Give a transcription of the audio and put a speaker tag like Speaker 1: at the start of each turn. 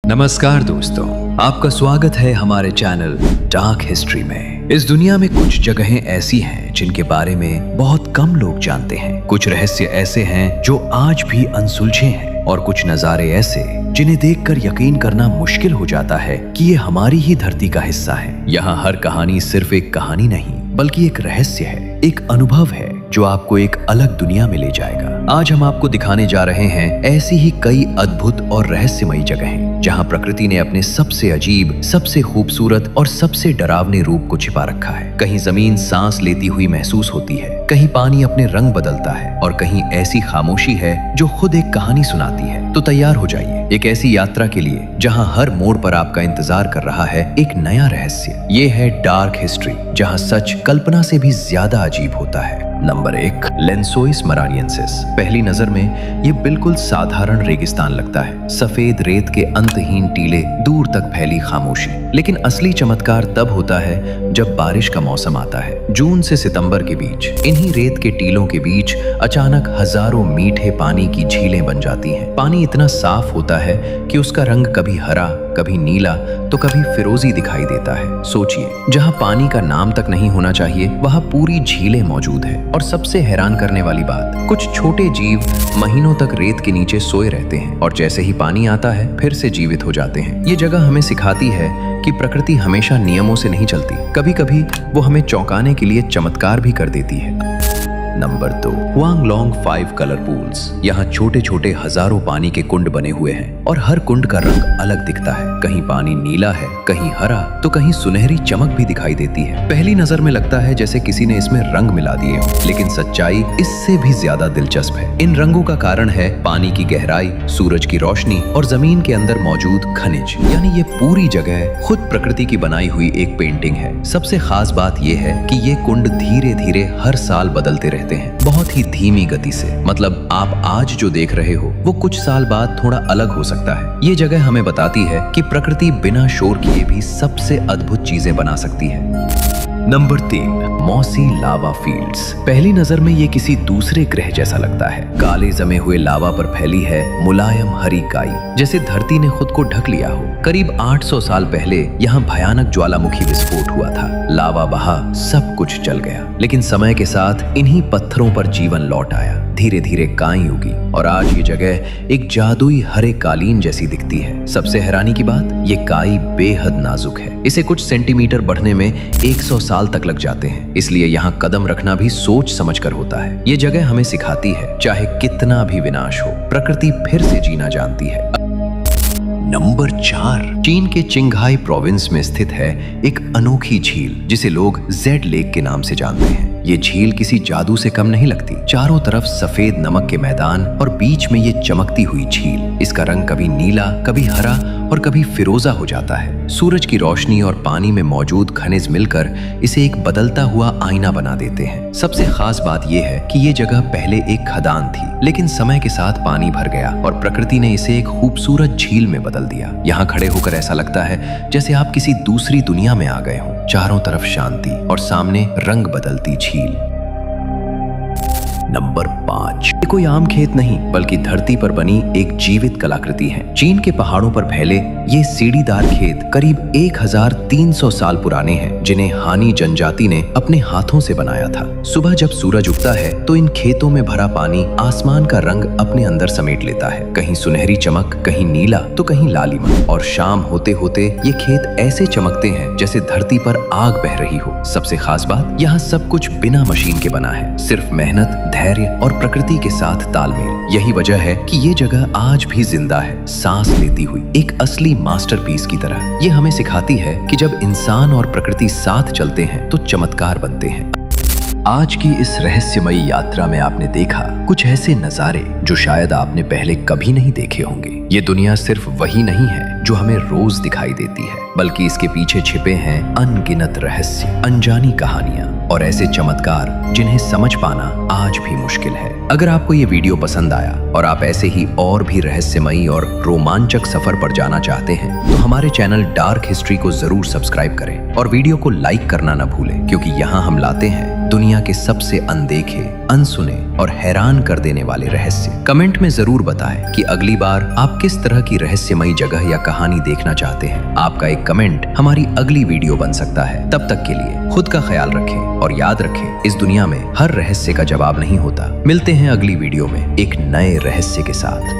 Speaker 1: नमस्कार दोस्तों, आपका स्वागत है हमारे चैनल डार्क हिस्ट्री में। इस दुनिया में कुछ जगहें ऐसी हैं जिनके बारे में बहुत कम लोग जानते हैं। कुछ रहस्य ऐसे हैं जो आज भी अनसुलझे हैं और कुछ नज़ारे ऐसे जिन्हें देखकर यकीन करना मुश्किल हो जाता है कि ये हमारी ही धरती का हिस्सा है। यहाँ हर कहानी सिर्फ एक कहानी नहीं बल्कि एक रहस्य है, एक अनुभव है जो आपको एक अलग दुनिया में ले जाएगा। आज हम आपको दिखाने जा रहे हैं ऐसी ही कई अद्भुत और रहस्यमयी जगहें जहां प्रकृति ने अपने सबसे अजीब, सबसे खूबसूरत और सबसे डरावने रूप को छिपा रखा है। कहीं जमीन सांस लेती हुई महसूस होती है, कहीं पानी अपने रंग बदलता है और कहीं ऐसी खामोशी है जो खुद एक कहानी सुनाती है। तो तैयार हो जाइए एक ऐसी यात्रा के लिए जहां हर मोड़ पर आपका इंतजार कर रहा है एक नया रहस्य। ये है डार्क हिस्ट्री, जहां सच कल्पना से भी ज्यादा अजीब होता है। नंबर 1, लेंसोइस मरानियंसिस। पहली नजर में ये बिल्कुल साधारण रेगिस्तान लगता है, सफेद रेत के अंतहीन टीले, दूर तक फैली खामोशी। लेकिन असली चमत्कार तब होता है जब बारिश का मौसम आता है। जून से सितंबर के बीच इन्हीं रेत के टीलों के बीच अचानक हजारों मीठे पानी की झीलें बन जाती हैं। पानी इतना साफ होता है कि उसका रंग कभी हरा, कभी नीला तो कभी फिरोजी दिखाई देता है। सोचिए, जहां पानी का नाम तक नहीं होना चाहिए वहां पूरी झीलें मौजूद है। और सबसे हैरान करने वाली बात, कुछ छोटे जीव महीनों तक रेत के नीचे सोए रहते हैं और जैसे ही पानी आता है फिर से जीवित हो जाते हैं। ये जगह हमें सिखाती है कि प्रकृति हमेशा नियमों से नहीं चलती, कभी कभी वो हमें चौंकाने के लिए चमत्कार भी कर देती है। Number 2, Huanglong 5 colour pools. यहाँ छोटे छोटे हजारों पानी के कुंड बने हुए हैं और हर कुंड का रंग अलग दिखता है। कहीं पानी नीला है, कहीं हरा तो कहीं सुनहरी चमक भी दिखाई देती है। पहली नजर में लगता है जैसे किसी ने इसमें रंग मिला दिए हो, लेकिन सच्चाई इससे भी ज्यादा दिलचस्प है। इन रंगों का कारण है पानी की गहराई, सूरज की रोशनी और जमीन के अंदर मौजूद खनिज। यानी ये पूरी जगह खुद प्रकृति की बनाई हुई एक पेंटिंग है। सबसे खास बात यह है कि ये कुंड धीरे धीरे हर साल बदलते रहते हैं, बहुत ही धीमी गति से। मतलब आप आज जो देख रहे हो वो कुछ साल बाद थोड़ा अलग हो सकता है। ये जगह हमें बताती है कि प्रकृति बिना शोर किए भी सबसे अद्भुत चीजें बना सकती है। नंबर 3, मॉसी लावा फील्ड्स। पहली नजर में ये किसी दूसरे ग्रह जैसा लगता है। काले जमे हुए लावा पर फैली है मुलायम हरी काई, जैसे धरती ने खुद को ढक लिया हो। करीब 800 साल पहले यहाँ भयानक ज्वालामुखी विस्फोट हुआ था। लावा बहा, सब कुछ जल गया, लेकिन समय के साथ इन्हीं पत्थरों पर जीवन लौट आया। धीरे धीरे काई उगी और आज ये जगह एक जादुई हरे कालीन जैसी दिखती है। सबसे हैरानी की बात, ये काई बेहद नाजुक है। इसे कुछ सेंटीमीटर बढ़ने में 100 साल तक लग जाते हैं, इसलिए यहाँ कदम रखना भी सोच समझकर होता है। ये जगह हमें सिखाती है चाहे कितना भी विनाश हो, प्रकृति फिर से जीना जानती है। नंबर 4, चीन के चिंघाई प्रोविंस में स्थित है एक अनोखी झील जिसे लोग जेड लेक के नाम से जानते हैं। ये झील किसी जादू से कम नहीं लगती। चारों तरफ सफेद नमक के मैदान और बीच में ये चमकती हुई झील। इसका रंग कभी नीला, कभी हरा और कभी फिरोजा हो जाता है। सूरज की रोशनी और पानी में मौजूद खनिज मिलकर इसे एक बदलता हुआ आईना बना देते हैं। सबसे खास बात यह है कि ये जगह पहले एक खदान थी, लेकिन समय के साथ पानी भर गया और प्रकृति ने इसे एक खूबसूरत झील में बदल दिया। यहाँ खड़े होकर ऐसा लगता है जैसे आप किसी दूसरी दुनिया में आ गए हों। चारों तरफ शांति और सामने रंग बदलती झील। नंबर 5, ये कोई आम खेत नहीं बल्कि धरती पर बनी एक जीवित कलाकृति है। चीन के पहाड़ों पर फैले ये सीढ़ीदार खेत करीब 1300 साल पुराने हैं, जिन्हें हानी जनजाति ने अपने हाथों से बनाया था। सुबह जब सूरज उगता है तो इन खेतों में भरा पानी आसमान का रंग अपने अंदर समेट लेता है। कहीं सुनहरी चमक, कहीं नीला तो कहीं लालिमा। और शाम होते होते ये खेत ऐसे चमकते हैं जैसे धरती पर आग बह रही हो। सबसे खास बात, यहाँ सब कुछ बिना मशीन के बना है, सिर्फ मेहनत, धैर्य और प्रकृति के साथ तालमेल। यही वजह है कि ये जगह आज भी जिंदा है, सांस लेती हुई एक असली मास्टरपीस की तरह। ये हमें सिखाती है कि जब इंसान और प्रकृति साथ चलते हैं तो चमत्कार बनते हैं। आज की इस रहस्यमयी यात्रा में आपने देखा कुछ ऐसे नजारे जो शायद आपने पहले कभी नहीं देखे होंगे। ये दुनिया सिर्फ वही नहीं है जो हमें रोज दिखाई देती है, बल्कि इसके पीछे छिपे हैं अनगिनत रहस्य, अनजानी कहानियां और ऐसे चमत्कार जिन्हें समझ पाना आज भी मुश्किल है। अगर आपको ये वीडियो पसंद आया और आप ऐसे ही और भी रहस्यमयी और रोमांचक सफर पर जाना चाहते हैं तो हमारे चैनल डार्क हिस्ट्री को जरूर सब्सक्राइब करें और वीडियो को लाइक करना न भूलें, क्योंकि यहाँ हम लाते हैं दुनिया के सबसे अनदेखे, अनसुने और हैरान कर देने वाले रहस्य। कमेंट में जरूर बताएं कि अगली बार आप किस तरह की रहस्यमयी जगह या कहानी देखना चाहते हैं। आपका एक कमेंट हमारी अगली वीडियो बन सकता है। तब तक के लिए खुद का ख्याल रखें और याद रखें, इस दुनिया में हर रहस्य का जवाब नहीं होता। मिलते हैं अगली वीडियो में एक नए रहस्य के साथ।